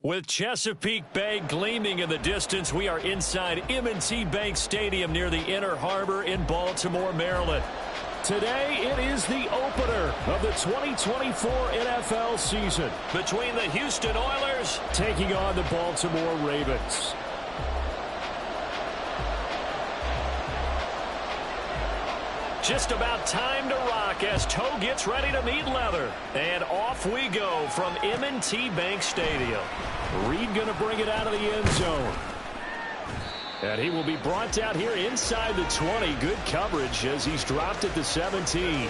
With Chesapeake Bay gleaming in the distance, we are inside M&T Bank Stadium near the Inner Harbor in Baltimore, Maryland. Today, it is the opener of the 2024 NFL season between the Houston Oilers taking on the Baltimore Ravens. Just about time to rock as toe gets ready to meet leather. And off we go from M&T Bank Stadium. Reed going to bring it out of the end zone. And he will be brought down here inside the 20. Good coverage as he's dropped at the 17.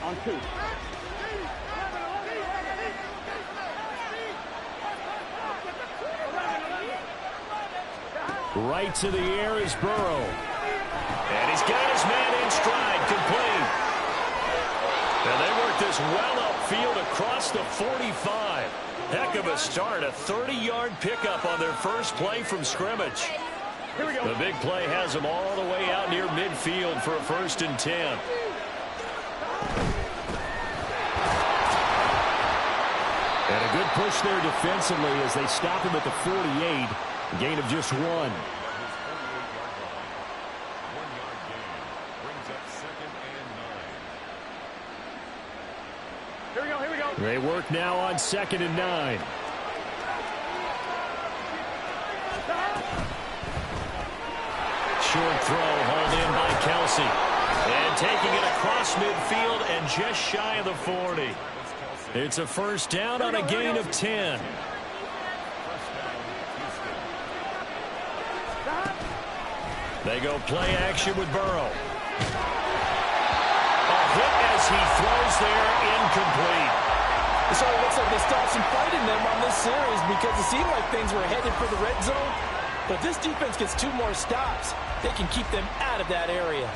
On 2. Right to the air is Burrow. And he's got his man in stride, complete. And they work this well upfield across the 45. Heck of a start, a 30-yard pickup on their first play from scrimmage. Here we go. The big play has them all the way out near midfield for a 1st and 10. And a good push there defensively as they stop him at the 48. A gain of just 1. Here we go, here we go. They work now on 2nd and 9. Short throw hauled in by Kelsey. And taking it across midfield and just shy of the 40. It's a 1st down on a gain of 10. They go play action with Burrow. A hit as he throws there, incomplete. So it looks like they stopped some fight in them on this series because it seemed like things were headed for the red zone. But this defense gets 2 more stops. They can keep them out of that area.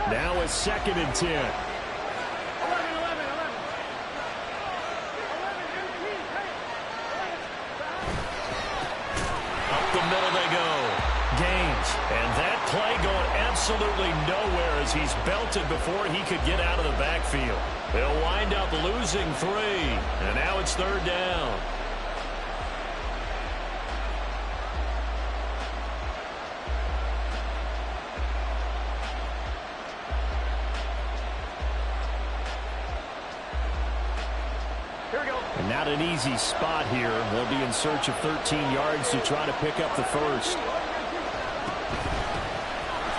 Now it's 2nd and 10. Up the middle they go. Gaines. And that play going absolutely nowhere as he's belted before he could get out of the backfield. They'll wind up losing 3. And now it's 3rd down. And not an easy spot here. They'll be in search of 13 yards to try to pick up the 1st.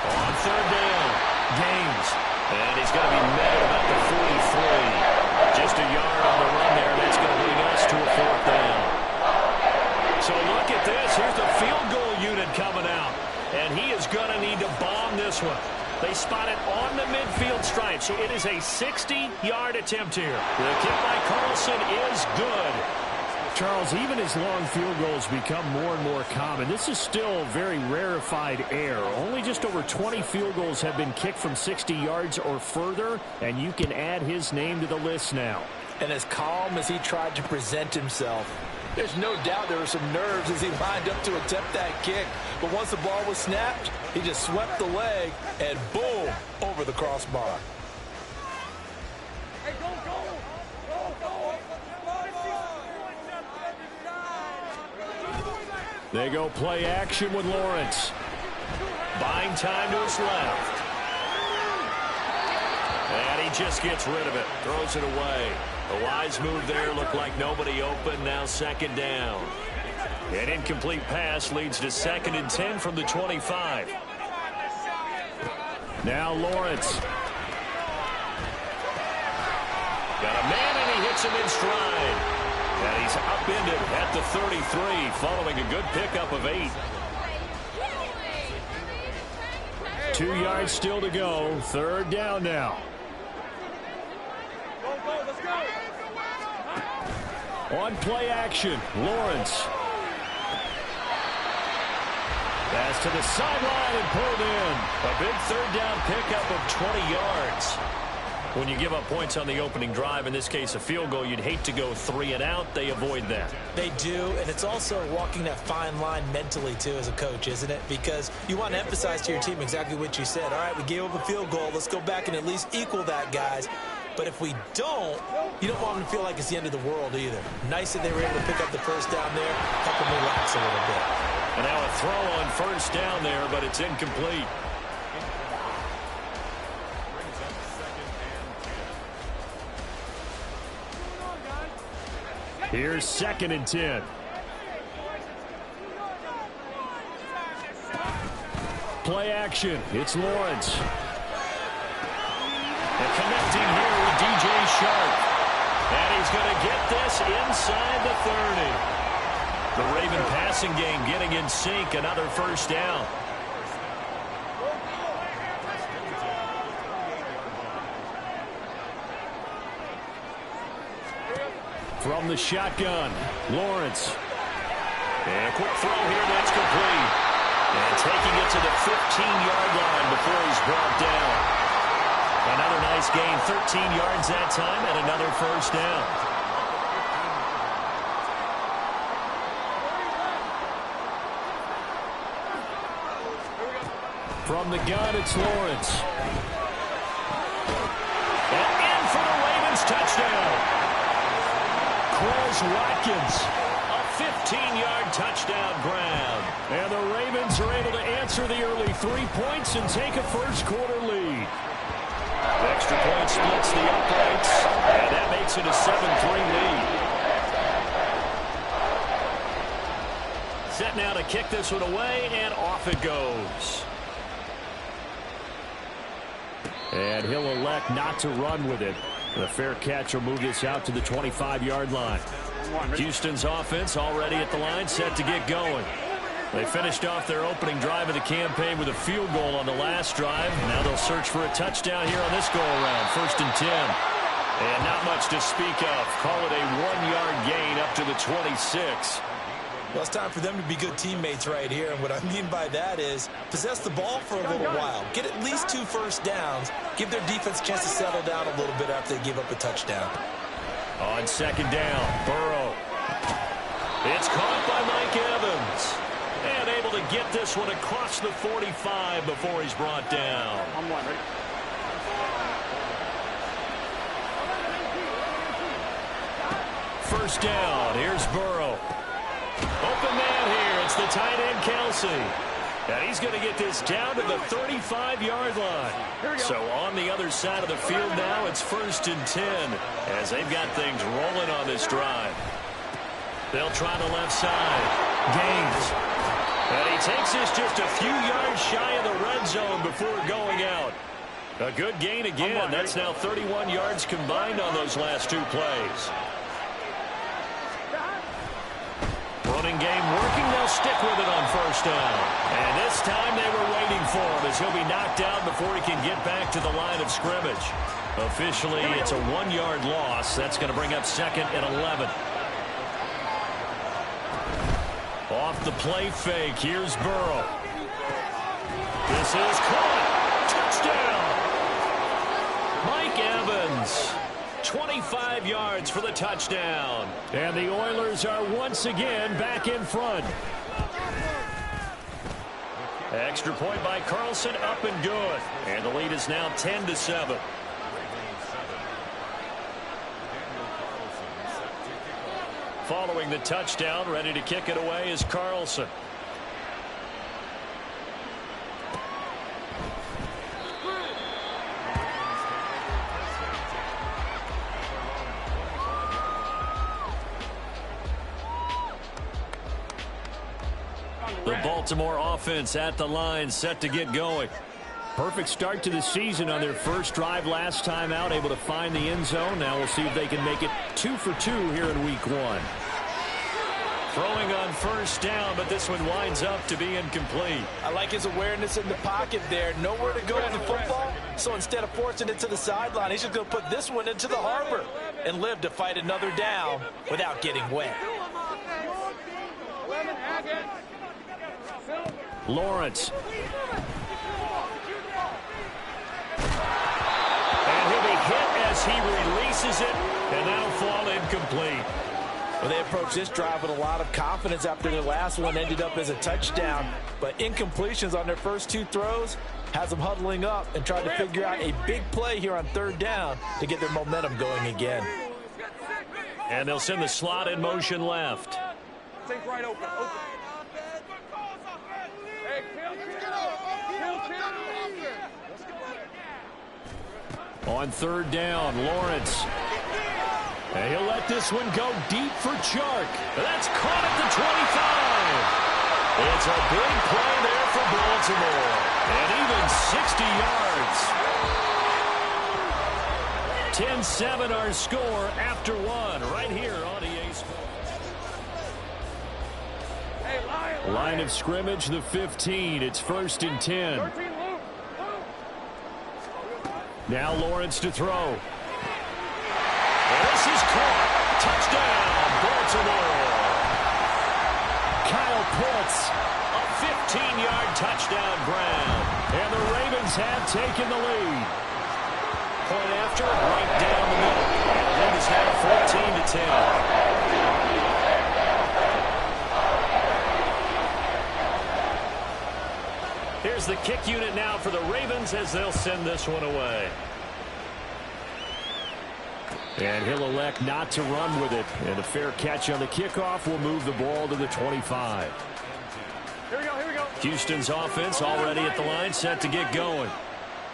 On 3rd down, Gaines. And he's going to be met at about the 43. Just a yard on the run there. That's going to bring us to a 4th down. So look at this. Here's the field goal unit coming out. And he is going to need to bomb this one. They spot it on the midfield stripe, so it is a 60-yard attempt here. The kick by Carlson is good. Charles, even as long field goals become more and more common, this is still very rarefied air. Only just over 20 field goals have been kicked from 60 yards or further, and you can add his name to the list now. And as calm as he tried to present himself, there's no doubt there were some nerves as he lined up to attempt that kick. But once the ball was snapped, he just swept the leg and boom, over the crossbar. Hey, go, go. Go, go. They go play action with Lawrence. Buying time to his left. And he just gets rid of it. Throws it away. A wise move there. Looked like nobody open. Now 2nd down. An incomplete pass leads to 2nd and 10 from the 25. Now Lawrence. Got a man and he hits him in stride. And he's upended at the 33 following a good pickup of 8. 2 yards still to go. 3rd down now. Go, go, let's go. On play action, Lawrence. Pass to the sideline and pulled in. A big 3rd down pickup of 20 yards. When you give up points on the opening drive, in this case a field goal, you'd hate to go 3 and out. They avoid that. They do, and it's also walking that fine line mentally, too, as a coach, isn't it? Because you want to emphasize to your team exactly what you said. All right, we gave up a field goal. Let's go back and at least equal that, guys. But if we don't, you don't want them to feel like it's the end of the world either. Nice that they were able to pick up the first down there, help them relax a little bit. And now a throw on first down there, but it's incomplete. Here's 2nd and 10. Play action. It's Lawrence. And connecting here with DJ Shark. And he's going to get this inside the 30. The Raven passing game getting in sync. Another first down. From the shotgun, Lawrence. And a quick throw here, that's complete. And taking it to the 15-yard line before he's brought down. Another nice gain, 13 yards that time, and another first down. From the gun, it's Lawrence. And in for the Ravens touchdown. Quez Watkins, a 15-yard touchdown grab. And the Ravens are able to answer the early 3 points and take a first-quarter lead. Extra point splits the uprights, and that makes it a 7-3 lead. Set now to kick this one away, and off it goes. And he'll elect not to run with it. The fair catch will move this out to the 25-yard line. Houston's offense already at the line, set to get going. They finished off their opening drive of the campaign with a field goal on the last drive. Now they'll search for a touchdown here on this go-around. 1st and 10. And not much to speak of. Call it a 1-yard gain up to the 26. Well, it's time for them to be good teammates right here. And what I mean by that is possess the ball for a little while. Get at least 2 first downs. Give their defense a chance to settle down a little bit after they give up a touchdown. On 2nd down, Burrow. It's caught by Mike Evans. And able to get this one across the 45 before he's brought down. First down, here's Burrow. Open man here. It's the tight end, Kelsey. And he's going to get this down to the 35-yard line. So on the other side of the field now, it's 1st and 10 as they've got things rolling on this drive. They'll try the left side. Gaines. And he takes this just a few yards shy of the red zone before going out. A good gain again. That's now 31 yards combined on those last 2 plays. Running game working. They'll stick with it on first down. And this time they were waiting for him as he'll be knocked down before he can get back to the line of scrimmage. Officially, it's a 1-yard loss. That's going to bring up 2nd and 11. Off the play fake. Here's Burrow. This is caught. Touchdown. Mike Evans. 25 yards for the touchdown. And the Oilers are once again back in front. Extra point by Carlson, up and good. And the lead is now 10-7. Following the touchdown, ready to kick it away is Carlson. The Baltimore offense at the line, set to get going. Perfect start to the season on their first drive last time out, able to find the end zone. Now we'll see if they can make it 2 for 2 here in week 1. Throwing on first down, but this one winds up to be incomplete. I like his awareness in the pocket there. Nowhere to go with the football, so instead of forcing it to the sideline, he's just going to put this one into the harbor and live to fight another down without getting wet. Lawrence. And he'll be hit incomplete. Well, they approached this drive with a lot of confidence after their last one ended up as a touchdown. But incompletions on their first two throws has them huddling up and trying to figure out a big play here on third down to get their momentum going again. And they'll send the slot in motion left. Think right open. Hey, On third down, Lawrence. And he'll let this one go deep for Chark. That's caught at the 25. It's a big play there for Baltimore. And even 60 yards. 10-7 our score after one right here on EA Sports. Hey, Line of scrimmage, the 15. It's 1st and 10. Now Lawrence to throw. This is caught. Touchdown, Baltimore. Kyle Pitts, a 15-yard touchdown grab. And the Ravens have taken the lead. Point after, right down the middle. Lead is now 14-10. Here's the kick unit now for the Ravens as they'll send this one away. And he'll elect not to run with it. And a fair catch on the kickoff will move the ball to the 25. Here we go. Houston's offense already at the line, set to get going.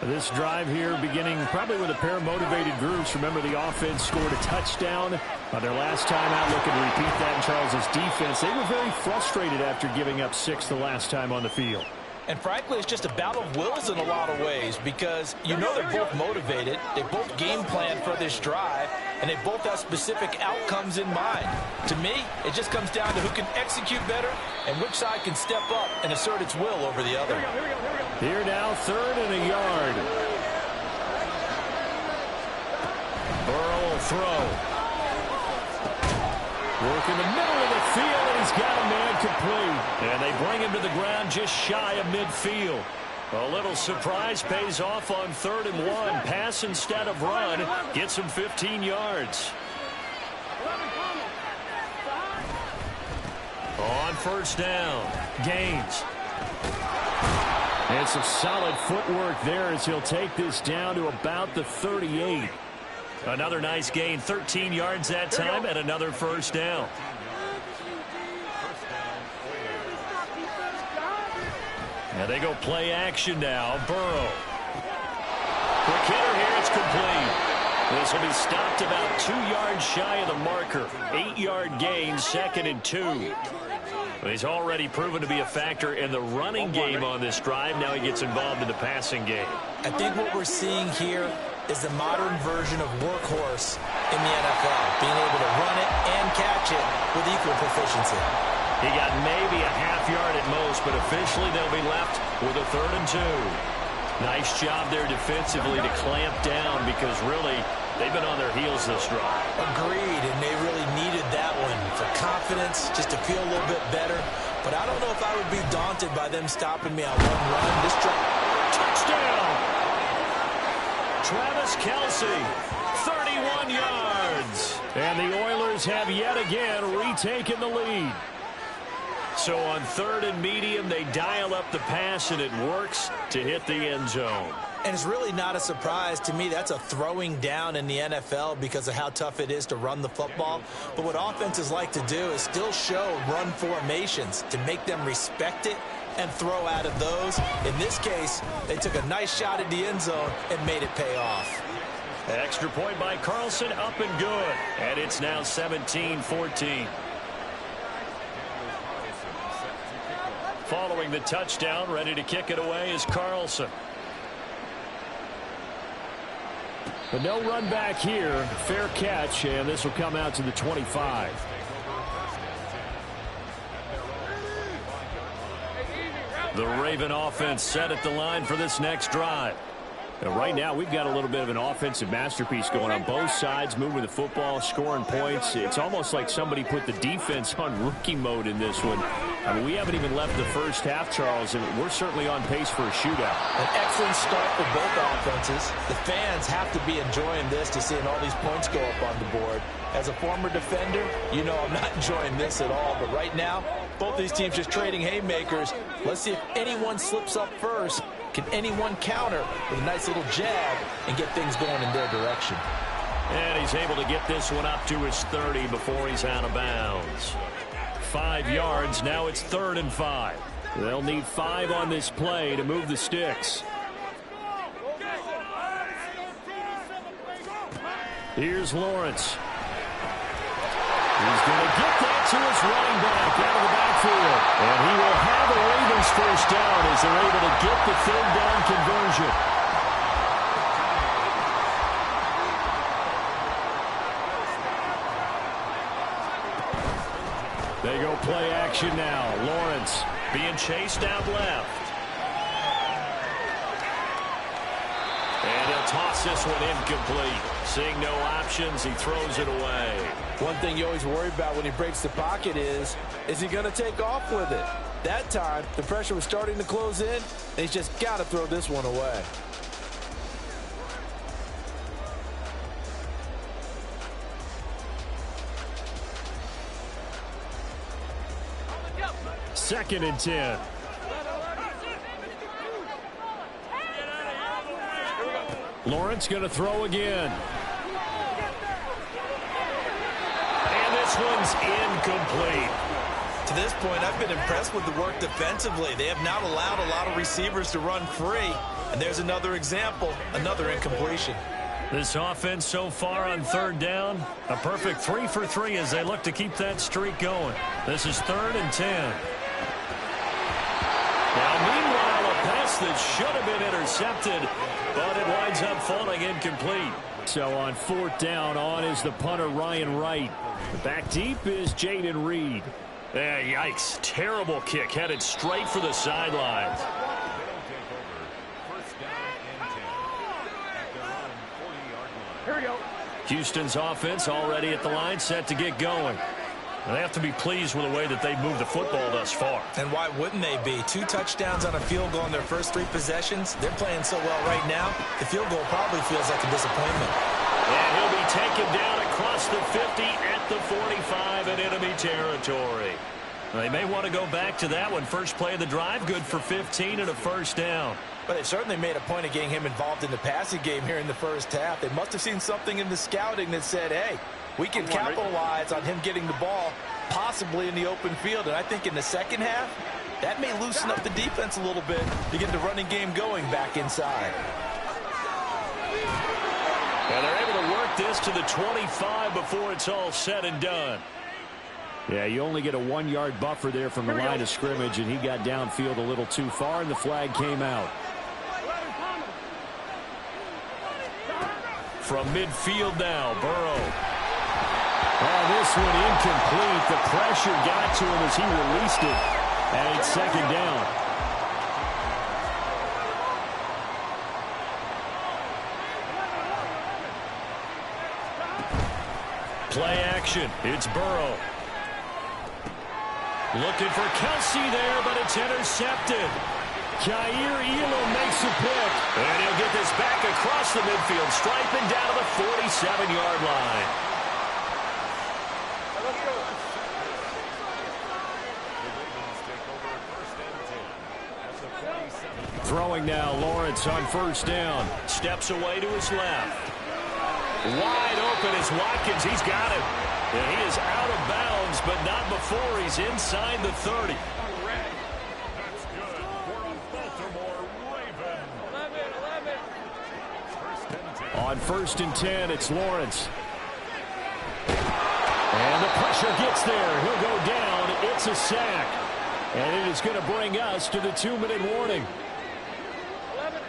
This drive here beginning probably with a pair of motivated groups. Remember, the offense scored a touchdown on their last time out. Looking to repeat that in Charles's defense. They were very frustrated after giving up 6 the last time on the field. And frankly, it's just a battle of wills in a lot of ways because you know they're both motivated. They both game plan for this drive, and they both have specific outcomes in mind. To me, it just comes down to who can execute better and which side can step up and assert its will over the other. Here now, 3rd and a yard. Burrow will throw. Work in the middle of the field, and he's got a man complete. And they bring him to the ground just shy of midfield. A little surprise pays off on 3rd and 1. Pass instead of run. Gets him 15 yards. On 1st down, Gaines. And some solid footwork there as he'll take this down to about the 38. Another nice gain, 13 yards that time, and another 1st down. And they go play action now. Burrow. Quick hitter here, it's complete. This will be stopped about 2 yards shy of the marker. 8-yard gain, 2nd and 2. He's already proven to be a factor in the running game on this drive. Now he gets involved in the passing game. I think what we're seeing here is the modern version of workhorse in the NFL, being able to run it and catch it with equal proficiency. He got maybe a half yard at most, but officially they'll be left with a 3rd and 2. Nice job there defensively to clamp down because really they've been on their heels this drive. Agreed, and they really needed that one for confidence, just to feel a little bit better. But I don't know if I would be daunted by them stopping me on one run. This drive. Touchdown! Travis Kelce, 31 yards. And the Oilers have yet again retaken the lead. So on 3rd and medium, they dial up the pass, and it works to hit the end zone. And it's really not a surprise to me. That's a throwing down in the NFL because of how tough it is to run the football. But what offenses like to do is still show run formations to make them respect it and throw out of those. In this case, they took a nice shot at the end zone and made it pay off. Extra point by Carlson, up and good. And it's now 17-14. Following the touchdown, ready to kick it away is Carlson. But no run back here. Fair catch, and this will come out to the 25. The Raven offense set at the line for this next drive. Now, right now, we've got a little bit of an offensive masterpiece going on both sides, moving the football, scoring points. It's almost like somebody put the defense on rookie mode in this one. I mean, we haven't even left the first half, Charles, and we're certainly on pace for a shootout. An excellent start for both offenses. The fans have to be enjoying this to seeing all these points go up on the board. As a former defender, you know I'm not enjoying this at all. But right now, both these teams just trading haymakers. Let's see if anyone slips up first. Can anyone counter with a nice little jab and get things going in their direction? And he's able to get this one up to his 30 before he's out of bounds. 5 yards. Now it's 3rd and 5. They'll need 5 on this play to move the sticks. Here's Lawrence. He's going to get that to his running back out of the backfield. And he will have the Ravens first down as they're able to get the 3rd down conversion. They go play action now. Lawrence being chased out left. And he'll toss this one incomplete. Seeing no options, he throws it away. One thing you always worry about when he breaks the pocket is he going to take off with it? That time, the pressure was starting to close in, and he's just got to throw this one away. Second and 10. Lawrence going to throw again. And this one's incomplete. To this point, I've been impressed with the work defensively. They have not allowed a lot of receivers to run free. And there's another example, another incompletion. This offense so far on 3rd down, a perfect 3 for 3 as they look to keep that streak going. This is 3rd and 10. Now, meanwhile, a pass that should have been intercepted, but it winds up falling incomplete. So on 4th down, on is the punter, Ryan Wright. Back deep is Jaden Reed. Yikes. Terrible kick headed straight for the sidelines. Here we go. Houston's offense already at the line, set to get going. And they have to be pleased with the way that they've moved the football thus far. And why wouldn't they be? 2 touchdowns on a field goal in their first 3 possessions. They're playing so well right now, the field goal probably feels like a disappointment. And he'll be taken down across the 50 at the 45 in enemy territory. They may want to go back to that one. First play of the drive, good for 15 and a first down. But they certainly made a point of getting him involved in the passing game here in the first half. They must have seen something in the scouting that said, hey, we can capitalize on him getting the ball possibly in the open field. And I think in the second half, that may loosen up the defense a little bit to get the running game going back inside. And they're able to work this to the 25 before it's all said and done. Yeah, you only get a 1-yard buffer there from the line of scrimmage, and he got downfield a little too far, and the flag came out. From midfield now, Burrow. Oh, this one incomplete. The pressure got to him as he released it, and it's 2nd down. Play action. It's Burrow. Looking for Kelsey there, but it's intercepted. Kaiir Elam makes a pick. And he'll get this back across the midfield stripe and down to the 47-yard line. Let's go. Throwing now, Lawrence on 1st down. Steps away to his left. Wide open is Watkins. He's got it. And he is out of bounds, but not before he's inside the 30. That's good for a Baltimore Raven. 11. On 1st and 10, it's Lawrence. And the pressure gets there. He'll go down. It's a sack. And it is going to bring us to the 2-minute warning. 11,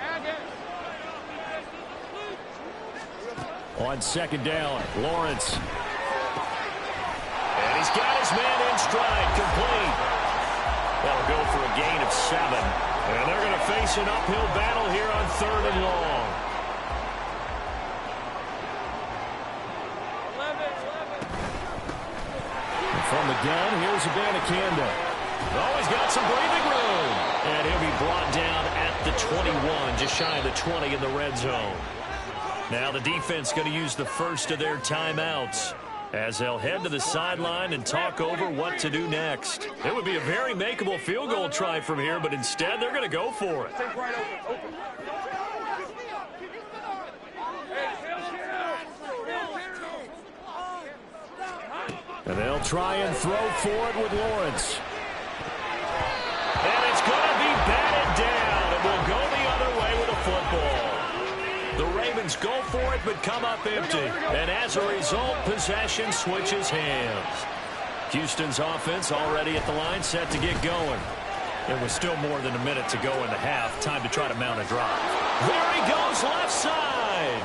On 2nd down, Lawrence. And he's got his man in stride, complete. That'll go for a gain of 7. And they're going to face an uphill battle here on 3rd and long. 11. From the gun, here's Abanikanda. Oh, he's got some breathing room. And he'll be brought down at the 21, just shy of the 20 in the red zone. Now the defense going to use the first of their timeouts as they'll head to the sideline and talk over what to do next. It would be a very makeable field goal try from here, but instead they're going to go for it. And they'll try and throw for it with Lawrence. And it's going to be batted down. It will go the other way with a football. The Ravens go for it, but come up empty. And as a result, possession switches hands. Houston's offense already at the line, set to get going. It was still more than a minute to go in the half. Time to try to mount a drive. There he goes, left side.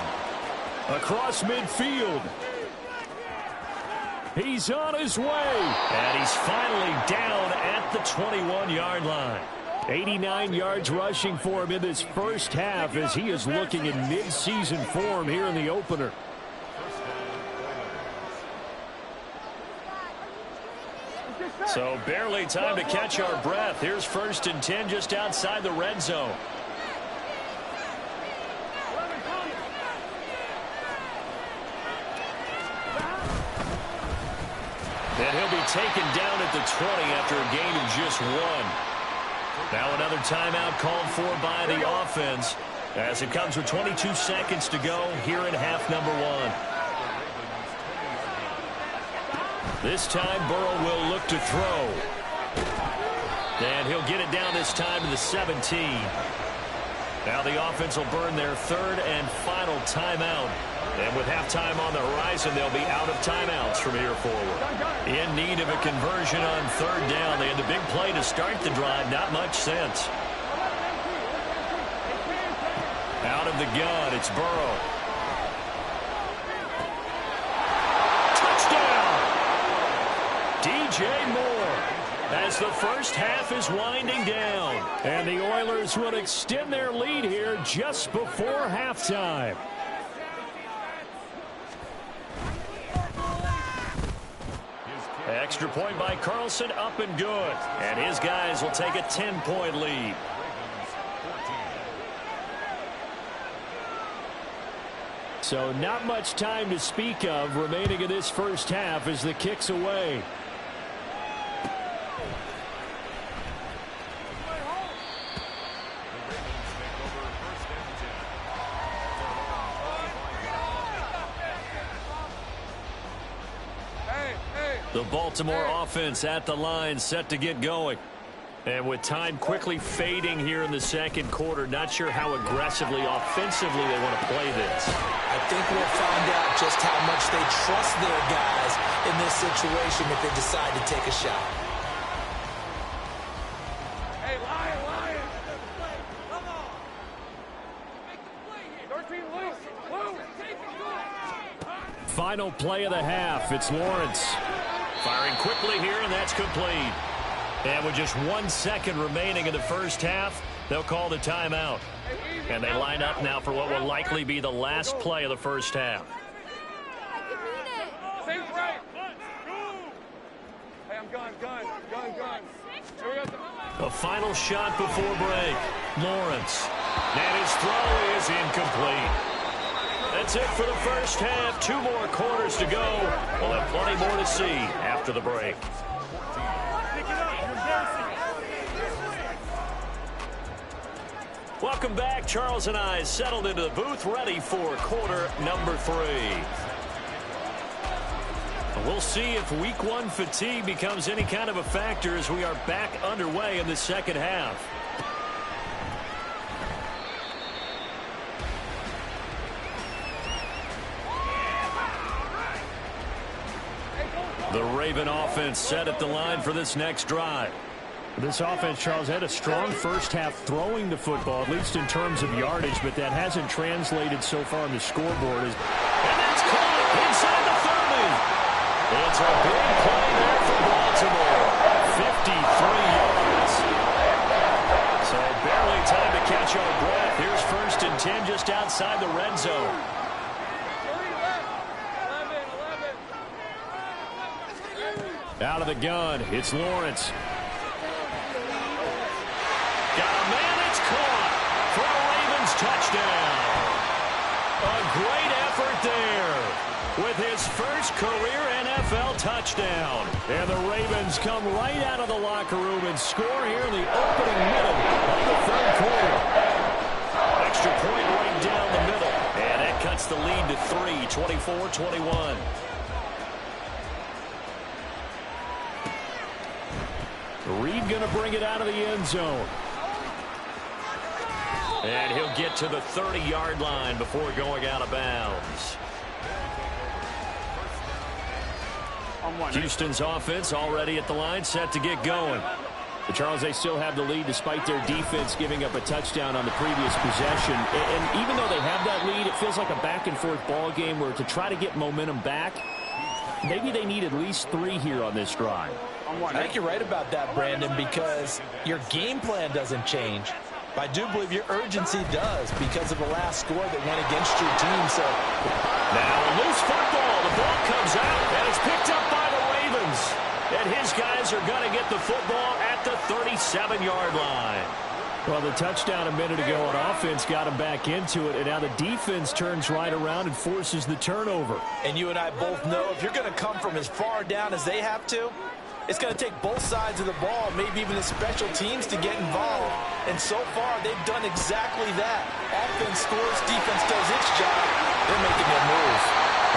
Across midfield. He's on his way. And he's finally down at the 21-yard line. 89 yards rushing for him in this first half as he is looking in mid-season form here in the opener. So barely time to catch our breath. Here's 1st and 10 just outside the red zone. And he'll be taken down at the 20 after a gain of just 1. Now another timeout called for by the offense as it comes with 22 seconds to go here in half number 1. This time Burrow will look to throw. And he'll get it down this time to the 17. Now the offense will burn their 3rd and final timeout. And with halftime on the horizon, they'll be out of timeouts from here forward. In need of a conversion on 3rd down. They had the big play to start the drive. Not much sense. Out of the gun, it's Burrow. Touchdown! DJ Moore. As the first half is winding down. And the Oilers will extend their lead here just before halftime. Extra point by Carlson, up and good. And his guys will take a 10-point lead. So not much time to speak of remaining in this first half as the kick's away. The Baltimore offense at the line, set to get going. And with time quickly fading here in the second quarter, not sure how aggressively, offensively they want to play this. I think we'll find out just how much they trust their guys in this situation if they decide to take a shot. Hey, Lion. Come on. Make the play here. 13 loose. Final play of the half. It's Lawrence. Firing quickly here, and that's complete. And with just 1 second remaining in the first half, they'll call the timeout. And they line up now for what will likely be the last play of the first half. Safe right. Hey, I'm gun. A final shot before break. Lawrence. And his throw is incomplete. That's it for the first half. 2 more quarters to go. We'll have plenty more to see after the break. Welcome back. Charles and I settled into the booth, ready for quarter number 3. We'll see if week 1 fatigue becomes any kind of a factor as we are back underway in the second half. The Raven offense set at the line for this next drive. This offense, Charles, had a strong first half throwing the football, at least in terms of yardage, but that hasn't translated so far on the scoreboard. And that's caught inside the 30. It's a big play there for Baltimore. 53 yards. So barely time to catch our breath. Here's 1st and 10 just outside the red zone. Out of the gun, it's Lawrence. with his first career NFL touchdown. And the Ravens come right out of the locker room and score here in the opening minute of the third quarter. Extra point right down the middle. And that cuts the lead to 3, 24-21. Reed going to bring it out of the end zone. And he'll get to the 30-yard line before going out of bounds. Houston's offense already at the line, set to get going. But Charles, they still have the lead despite their defense giving up a touchdown on the previous possession. And even though they have that lead, it feels like a back-and-forth ball game where to try to get momentum back, maybe they need at least 3 here on this drive. I think you're right about that, Brandon, because your game plan doesn't change. I do believe your urgency does because of the last score that went against your team. So now a loose football. The ball comes out, and it's picked up by the Ravens. And his guys are going to get the football at the 37-yard line. Well, the touchdown a minute ago on offense got him back into it, and now the defense turns right around and forces the turnover. And you and I both know if you're going to come from as far down as they have to, it's going to take both sides of the ball, maybe even the special teams, to get involved. And so far, they've done exactly that. Offense scores, defense does its job. They're making their move.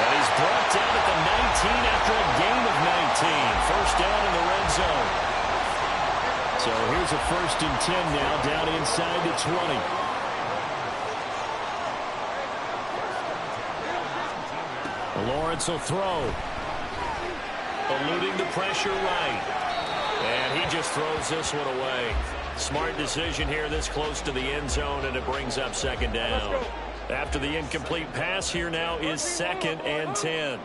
And he's brought down at the 19 after a gain of 19. First down in the red zone. So here's a 1st and 10 now, down inside the 20. Lawrence will throw. Eluding the pressure right. And he just throws this one away. Smart decision here this close to the end zone, and it brings up 2nd down. After the incomplete pass, here now is 2nd and 10.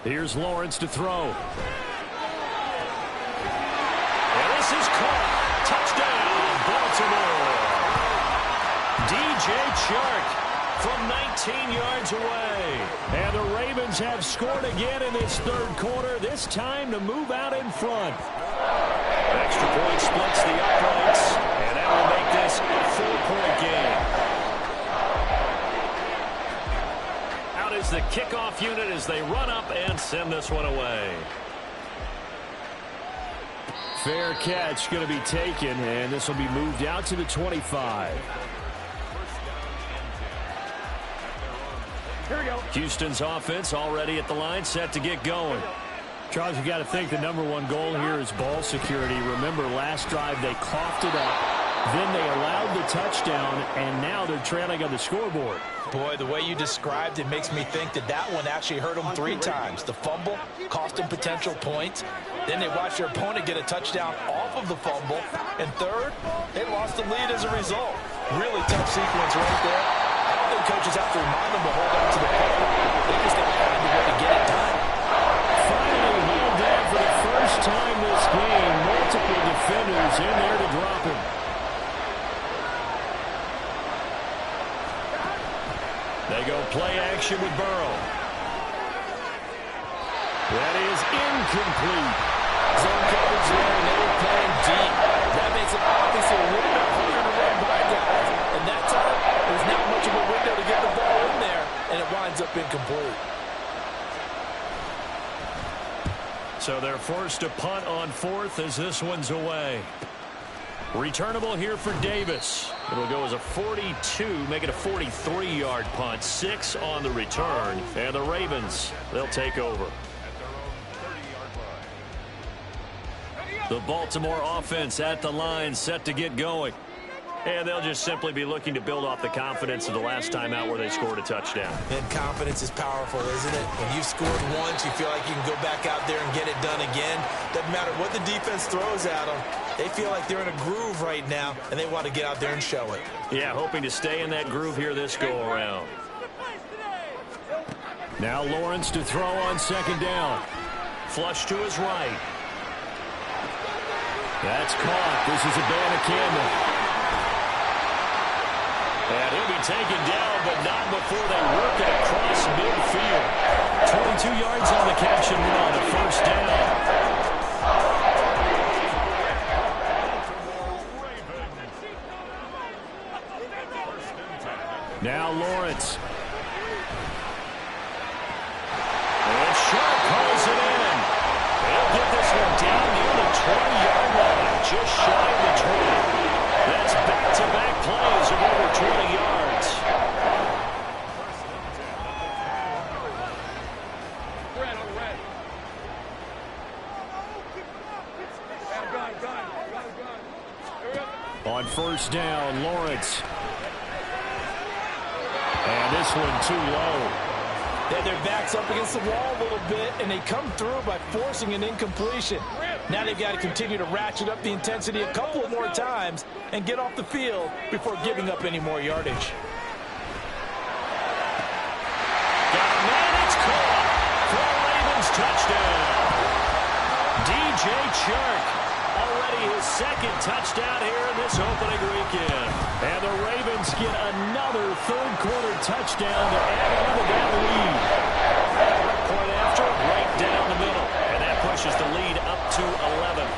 Here's Lawrence to throw. And this is caught. Touchdown, Baltimore. DJ Chark from 19 yards away. And the Ravens have scored again in this third quarter, this time to move out in front. Extra point splits the uprights, and that will make this a 4-point game. Out is the kickoff unit as they run up and send this one away. Fair catch going to be taken, and this will be moved out to the 25. Here we go. Houston's offense already at the line, set to get going. Charles, you got to think the #1 goal here is ball security. Remember, last drive they coughed it up, then they allowed the touchdown, and now they're trailing on the scoreboard. Boy, the way you described it makes me think that that one actually hurt them 3 times. The fumble cost them potential points. Then they watched their opponent get a touchdown off of the fumble. And third, they lost the lead as a result. Really tough sequence right there. I don't think coaches have to remind them to hold on to the ball. They just got to find a way to get it done. Finally hauled down for the first time this game. Multiple defenders in there to drop him. They go play action with Burrow. That is incomplete. Zone coverage there, and they were playing deep. That makes it obviously a little bit harder to run by guys. And that time, there's not much of a window to get the ball in there, and it winds up incomplete. So they're forced to punt on 4th as this one's away. Returnable here for Davis. It'll go as a 42, make it a 43-yard punt. 6 on the return. And the Ravens, they'll take over. The Baltimore offense at the line, set to get going. And they'll just simply be looking to build off the confidence of the last time out where they scored a touchdown. And confidence is powerful, isn't it? When you've scored once, you feel like you can go back out there and get it done again. Doesn't matter what the defense throws at them. They feel like they're in a groove right now, and they want to get out there and show it. Yeah, hoping to stay in that groove here this go-around. Now Lawrence to throw on 2nd down. Flush to his right. That's caught. This is a Campbell. And he'll be taken down, but not before they work it across midfield. 22 yards on the catch and run, a 1st down. Now Lawrence Lawrence. And Sharp calls it in. They'll get this one down near the 20-yard line, just shy of the 20. That's back-to-back plays of over 20 yards. On first down, Lawrence. And this one too low. They had their backs up against the wall a little bit, and they come through by forcing an incompletion. Now they've got to continue to ratchet up the intensity a couple of more times and get off the field before giving up any more yardage. Got a man, it's caught for a Ravens touchdown. DJ Chark. Already his second touchdown here in this opening weekend. And the Ravens get another third-quarter touchdown to add on to that lead. Point after, right down the middle. And that pushes the lead up to 11.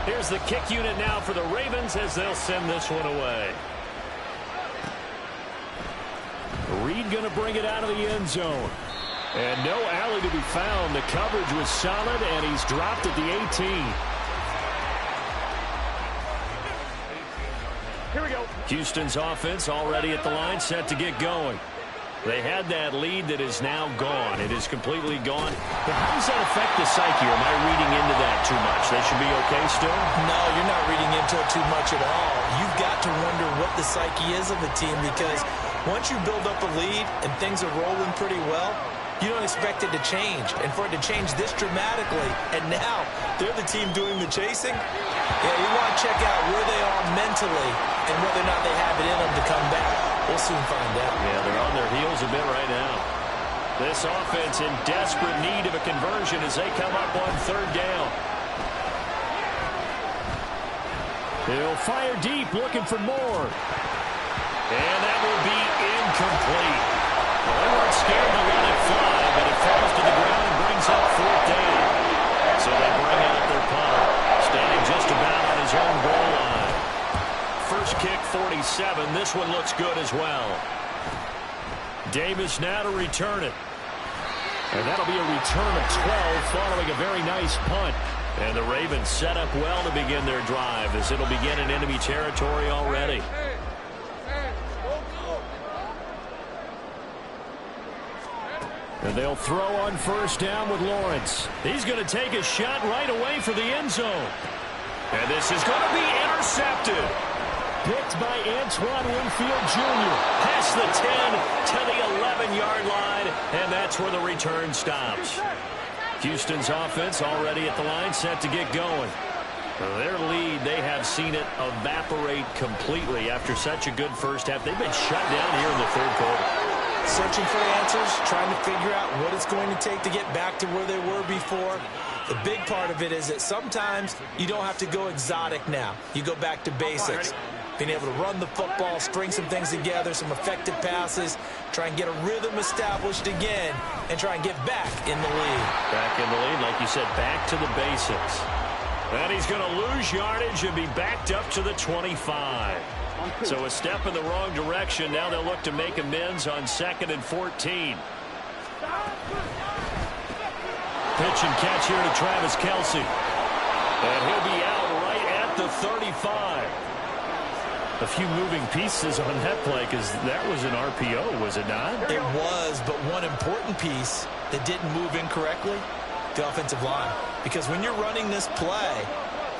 Here's the kick unit now for the Ravens as they'll send this one away. Reed going to bring it out of the end zone. And no alley to be found. The coverage was solid, and he's dropped at the 18. Here we go. Houston's offense already at the line, set to get going. They had that lead that is now gone. It is completely gone. But how does that affect the psyche? Am I reading into that too much? They should be okay still? No, you're not reading into it too much at all. You've got to wonder what the psyche is of the team, because once you build up a lead and things are rolling pretty well, you don't expect it to change. And for it to change this dramatically, and now they're the team doing the chasing, yeah, you want to check out where they are mentally and whether or not they have it in them to come back. We'll soon find out. Yeah, they're on their heels a bit right now. This offense in desperate need of a conversion as they come up on third down. They'll fire deep, looking for more. And that will be incomplete. Well, they weren't scared to let it fly, but it falls to the ground and brings up fourth down. So they bring out their punter, standing just about on his own goal line. First kick, 47. This one looks good as well. Davis now to return it. And that'll be a return of 12 following a very nice punt. And the Ravens set up well to begin their drive as it'll begin in enemy territory already. And they'll throw on first down with Lawrence. He's going to take a shot right away for the end zone. And this is going to be intercepted. Picked by Antoine Winfield Jr. Past the 10 to the 11-yard line, and that's where the return stops. Houston's offense already at the line, set to get going. Their lead, they have seen it evaporate completely after such a good first half. They've been shut down here in the third quarter. Searching for answers, trying to figure out what it's going to take to get back to where they were before. The big part of it is that sometimes you don't have to go exotic now. You go back to basics. Being able to run the football, string some things together, some effective passes, try and get a rhythm established again, and try and get back in the lead. Back in the lead, like you said, back to the basics. And he's going to lose yardage and be backed up to the 25. So a step in the wrong direction. Now they'll look to make amends on 2nd and 14. Pitch and catch here to Travis Kelce. And he'll be out right at the 35. A few moving pieces on that play because that was an RPO, was it not? It was, but one important piece that didn't move incorrectly, the offensive line. Because when you're running this play,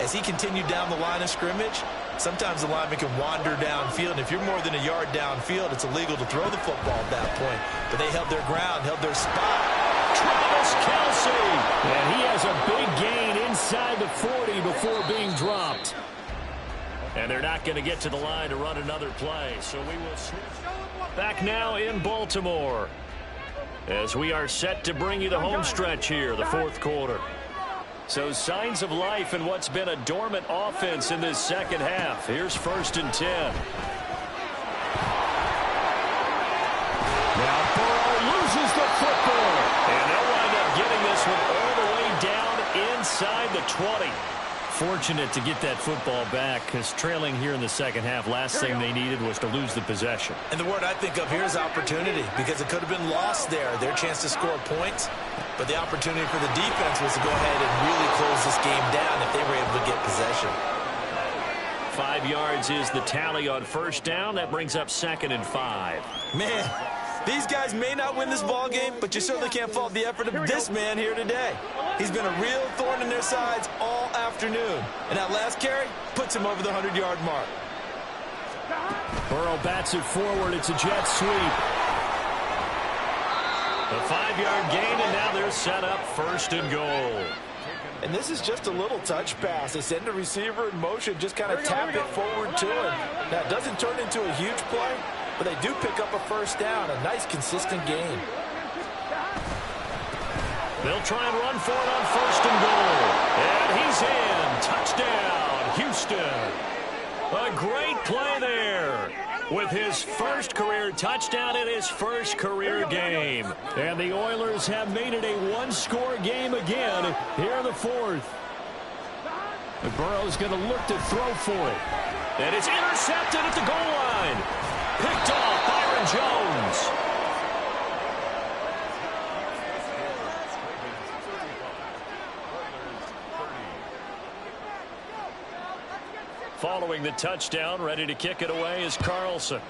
as he continued down the line of scrimmage, sometimes the lineman can wander downfield. And if you're more than a yard downfield, it's illegal to throw the football at that point. But they held their ground, held their spot. Travis Kelce! And he has a big gain inside the 40 before being dropped. And they're not going to get to the line to run another play. So we will switch back now in Baltimore as we are set to bring you the home stretch here, the fourth quarter. So signs of life in what's been a dormant offense in this second half. Here's 1st and 10. Now Burrow loses the football. And they'll wind up getting this one all the way down inside the 20. fortunate to get that football back because trailing here in the second half, last thing they needed was to lose the possession. And the word I think of here is opportunity because it could have been lost there, their chance to score points. But the opportunity for the defense was to go ahead and really close this game down if they were able to get possession. 5 yards is the tally on first down. That brings up 2nd and 5. Man, these guys may not win this ball game, but you certainly can't fault the effort of this man here today. He's been a real thorn in their sides all afternoon. And that last carry puts him over the 100-yard mark. Burrow bats it forward. It's a jet sweep. A 5-yard gain, and now they're set up 1st and goal. And this is just a little touch pass. They send the receiver in motion, just kind of tap it forward to him. Now, it doesn't turn into a huge play, but they do pick up a first down. A nice, consistent gain. They'll try and run for it on 1st and goal. And he's in. Touchdown, Houston. A great play there with his first career touchdown in his first career game. And the Oilers have made it a one-score game again here in the 4th. Burrow's going to look to throw for it. And it's intercepted at the goal line. Picked off Byron Jones. Following the touchdown, ready to kick it away is Carlson.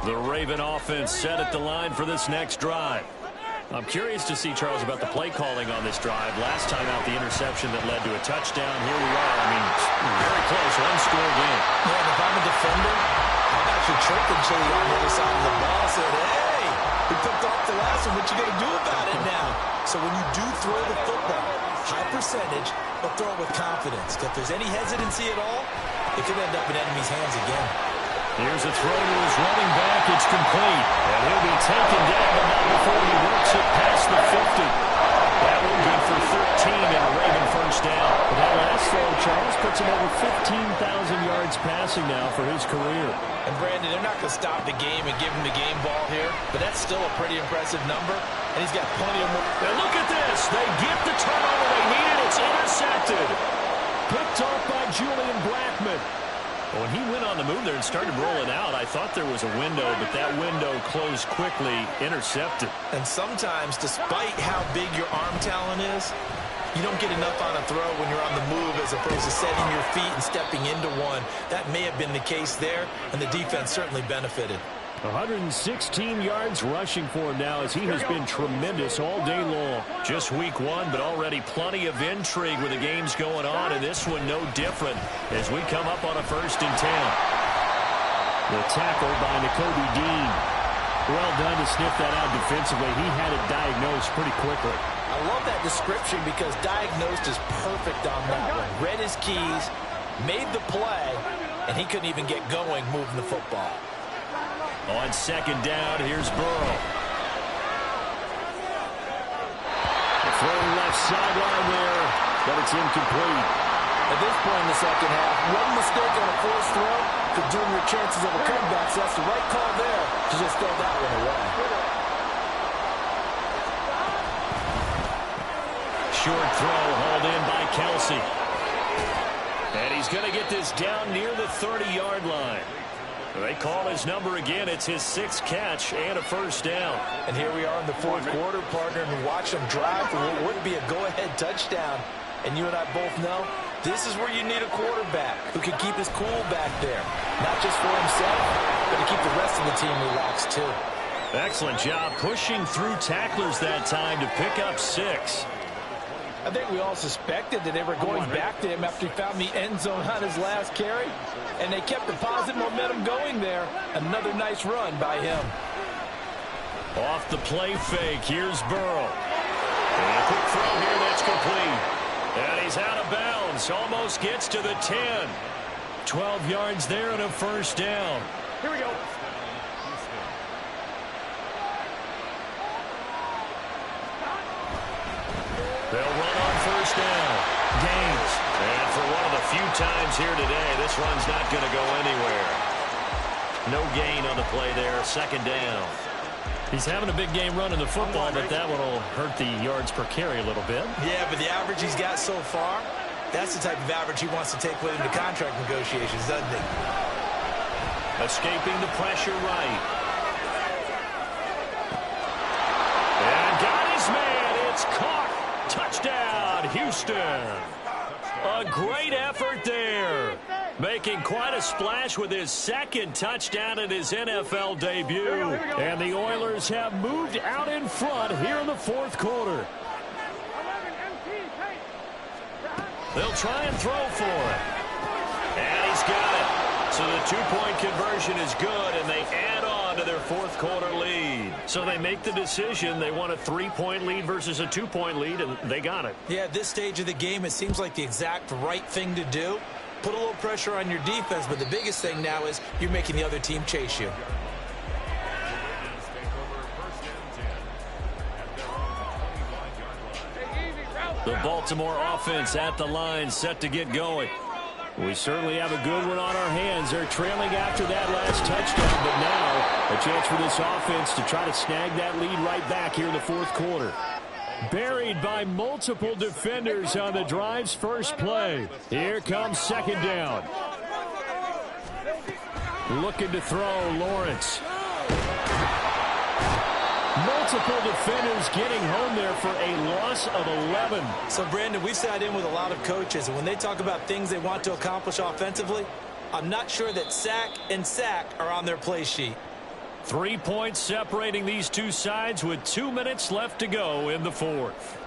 The Raven offense set at the line for this next drive. I'm curious to see, Charles, about the play calling on this drive. Last time out, the interception that led to a touchdown. Here we are. I mean, very close, one-score game. Yeah, and if I'm a defender, I'm actually chirping Chili on the other side of the ball. Said, hey, we picked off the last one. What you going to do about it now? So when you do throw the football, high percentage, but throw it with confidence. If there's any hesitancy at all, it could end up in enemy's hands again. Here's a throw to his running back. It's complete. And he'll be taken down, but not before he works it past the 50. That one good for 13 and a Raven first down. But that last throw, Charles, puts him over 15,000 yards passing now for his career. And Brandon, they're not going to stop the game and give him the game ball here, but that's still a pretty impressive number. And he's got plenty of more. And look at this. They get the turnover they needed. It's intercepted. Picked off by Julian Blackmon. When he went on the move there and started rolling out, I thought there was a window, but that window closed quickly, intercepted. And sometimes, despite how big your arm talent is, you don't get enough on a throw when you're on the move as opposed to setting your feet and stepping into one. That may have been the case there, and the defense certainly benefited. 116 yards rushing for him now as he has been tremendous all day long. Just week 1, but already plenty of intrigue with the games going on, and this one no different as we come up on a 1st and 10. The tackle by Nakobe Dean. Well done to sniff that out defensively. He had it diagnosed pretty quickly. I love that description because diagnosed is perfect on that one. Read his keys, made the play, and he couldn't even get going moving the football. On 2nd down, here's Burrow. The throw left sideline there, but it's incomplete. At this point in the second half, one mistake on a forced throw could doom your chances of a comeback, so that's the right call there to just throw that one away. Short throw hauled in by Kelsey. And he's going to get this down near the 30-yard line. They call his number again. It's his 6th catch and a first down. And here we are in the 4th quarter, partner, and watch them drive for what would be a go-ahead touchdown. And you and I both know this is where you need a quarterback who can keep his cool back there. Not just for himself, but to keep the rest of the team relaxed, too. Excellent job pushing through tacklers that time to pick up 6. I think we all suspected that they were going back to him after he found the end zone on his last carry. And they kept the positive momentum going there. Another nice run by him. Off the play fake, here's Burrow. And a quick throw here that's complete. And he's out of bounds. Almost gets to the 10. 12 yards there and a first down. Here we go. They'll run on first down. Gains. And for one of the few times here today, this run's not going to go anywhere. No gain on the play there. Second down. He's having a big game running the football, but that one will hurt the yards per carry a little bit. Yeah, but the average he's got so far, that's the type of average he wants to take with him to contract negotiations, doesn't he? Escaping the pressure right. And got his man. It's caught. Touchdown, Houston. A great effort there. Making quite a splash with his second touchdown in his NFL debut. And the Oilers have moved out in front here in the fourth quarter. They'll try and throw for it. And he's got it. So the two-point conversion is good, and they add on to their fourth quarter lead. So they make the decision. They want a 3-point lead versus a 2-point lead, and they got it. Yeah, at this stage of the game, it seems like the exact right thing to do. Put a little pressure on your defense, but the biggest thing now is you're making the other team chase you. The Baltimore offense at the line, set to get going. We certainly have a good one on our hands. They're trailing after that last touchdown, but now a chance for this offense to try to snag that lead right back here in the fourth quarter. Buried by multiple defenders on the drive's first play. Here comes second down. Looking to throw, Lawrence. Multiple defenders getting home there for a loss of 11. So, Brandon, we've sat in with a lot of coaches, and when they talk about things they want to accomplish offensively, I'm not sure that sack and sack are on their play sheet. 3 points separating these two sides with 2 minutes left to go in the fourth.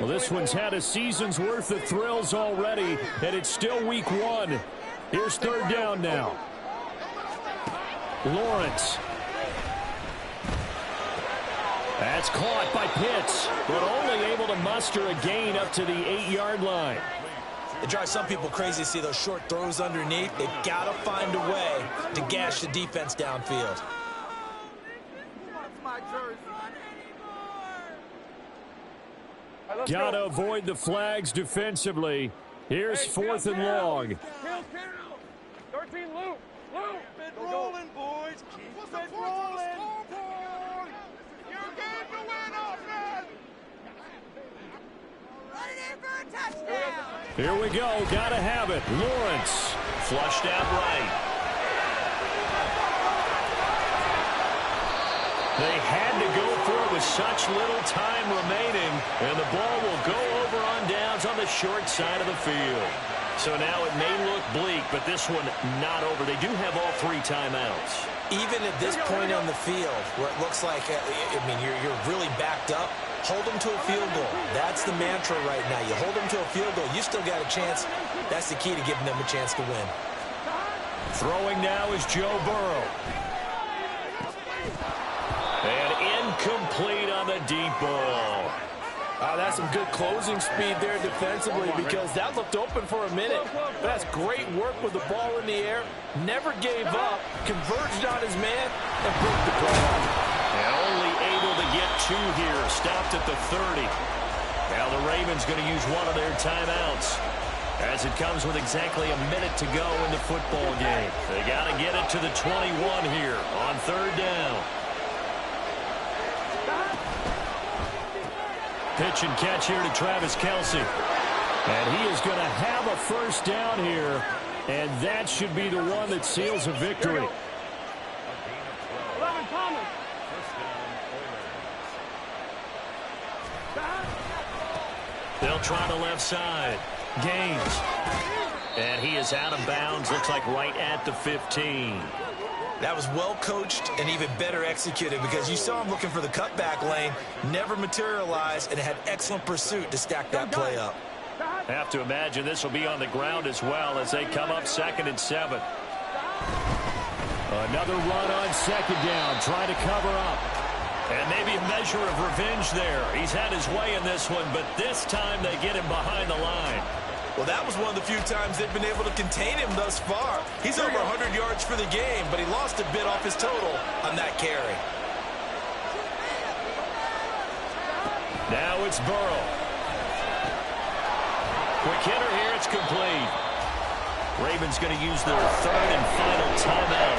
Well, this one's had a season's worth of thrills already, and it's still week one. Here's third down now. Lawrence. That's caught by Pitts, but only able to muster a gain up to the 8-yard line. It drives some people crazy to see those short throws underneath. They've got to find a way to gash the defense downfield. Got to avoid the flags defensively. Here's fourth and long. 13 loop. Keep it rolling, boys. Keep it rolling. You're game to win, offense. Here we go. Got to have it. Lawrence. Flushed out right. They had to go for it with such little time remaining, and the ball will go over on downs on the short side of the field. So now it may look bleak, but this one not over. They do have all 3 timeouts. Even at this point on the field, where it looks like, you're really backed up, hold them to a field goal. That's the mantra right now. You hold them to a field goal, you still got a chance. That's the key to giving them a chance to win. Throwing now is Joe Burrow. And incomplete on the deep ball. That's some good closing speed there defensively, because that looked open for a minute. But that's great work with the ball in the air. Never gave up, converged on his man, and broke the play. And only able to get 2 here. Stopped at the 30. Now the Ravens going to use one of their timeouts, as it comes with exactly a minute to go in the football game. They got to get it to the 21 here on third down. Pitch and catch here to Travis Kelce. And he is going to have a first down here, and that should be the one that seals a victory. 11 Thomas. They'll try the left side. Gaines. And he is out of bounds. Looks like right at the 15. That was well coached and even better executed, because you saw him looking for the cutback lane, never materialized, and had excellent pursuit to stack that play up. Have to imagine this will be on the ground as well as they come up 2nd and 7. Another run on second down, trying to cover up. And maybe a measure of revenge there. He's had his way in this one, but this time they get him behind the line. Well, that was one of the few times they've been able to contain him thus far. He's over 100 yards for the game, but he lost a bit off his total on that carry. Now it's Burrow. Quick hitter here. It's complete. Ravens going to use their third and final timeout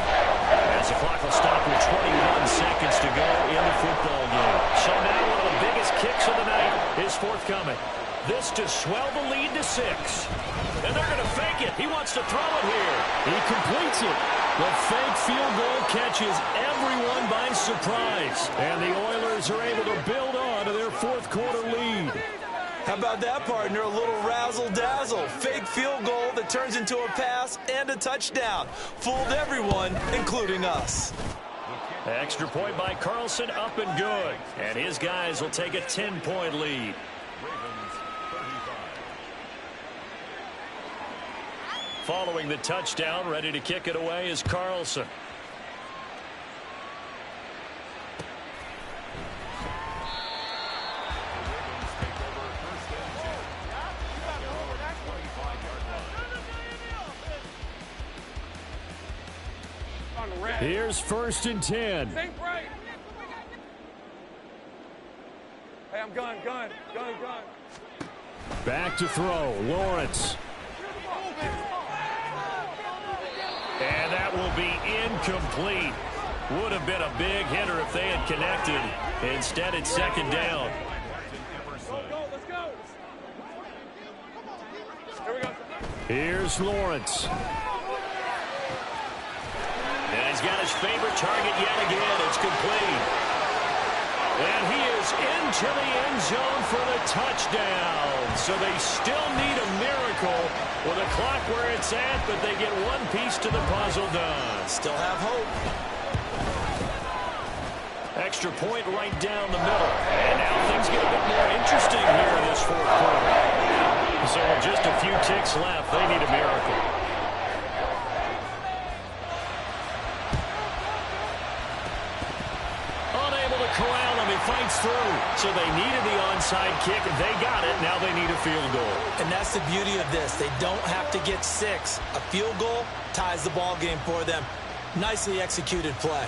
as the clock will stop with 21 seconds to go in the football game. So now one of the biggest kicks of the night is forthcoming. This to swell the lead to 6. And they're going to fake it. He wants to throw it here. He completes it. The fake field goal catches everyone by surprise. And the Oilers are able to build on to their fourth quarter lead. How about that, partner? A little razzle-dazzle. Fake field goal that turns into a pass and a touchdown. Fooled everyone, including us. Extra point by Carlson, up and good. And his guys will take a 10-point lead. Following the touchdown, ready to kick it away is Carlson. Here's 1st and 10. Think right. Hey, I'm gun. Back to throw. Lawrence. And that will be incomplete. Would have been a big hitter if they had connected. Instead, it's 2nd down. Go, let's go. Here we go. Here's Lawrence. And he's got his favorite target yet again. It's complete. And he is into the end zone for the touchdown. So they still need a miracle with a clock where it's at, but they get one piece to the puzzle done. Still have hope. Extra point right down the middle. And now things get a bit more interesting here in this fourth quarter. So with just a few ticks left, they need a miracle. Corral him. He fights through. So they needed the onside kick. They got it. Now they need a field goal. And that's the beauty of this. They don't have to get 6. A field goal ties the ball game for them. Nicely executed play.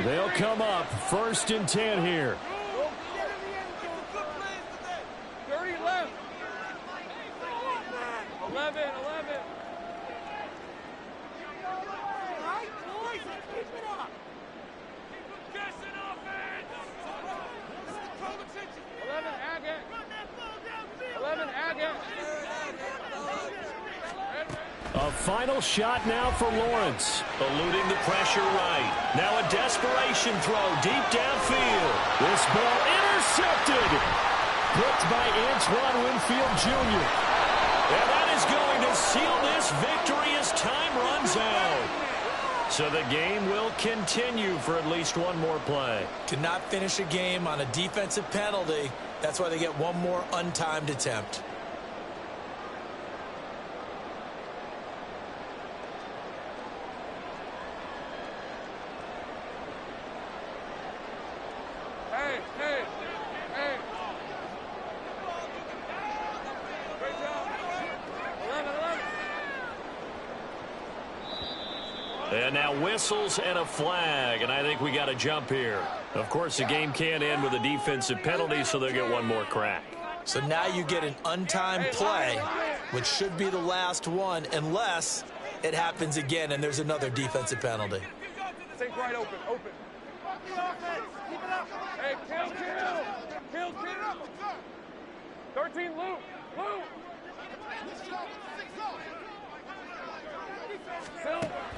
They'll come up 1st and 10 here. 30 left. 11. A final shot now for Lawrence. Eluding the pressure right. Now a desperation throw deep downfield. This ball intercepted. Picked by Antoine Winfield Jr. And that is going to seal this victory as time runs out. So the game will continue for at least one more play. Cannot finish a game on a defensive penalty. That's why they get one more untimed attempt. Hey. Great job. 11. And now whistles and a flag, and I think we got a jump here. Of course, the game can't end with a defensive penalty, so they'll get one more crack. So now you get an untimed play, which should be the last one, unless it happens again and there's another defensive penalty. Think right, open. Hey, kill. 13, Luke.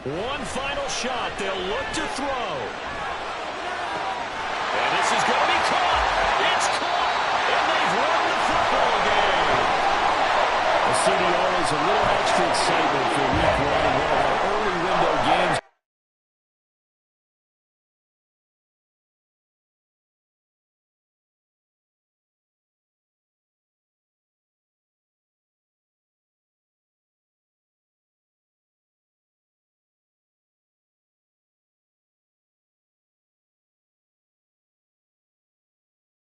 One final shot. They'll look to throw. And this is going to be caught. It's caught. And they've won the football game. The CDO is a little extra excitement for week 1.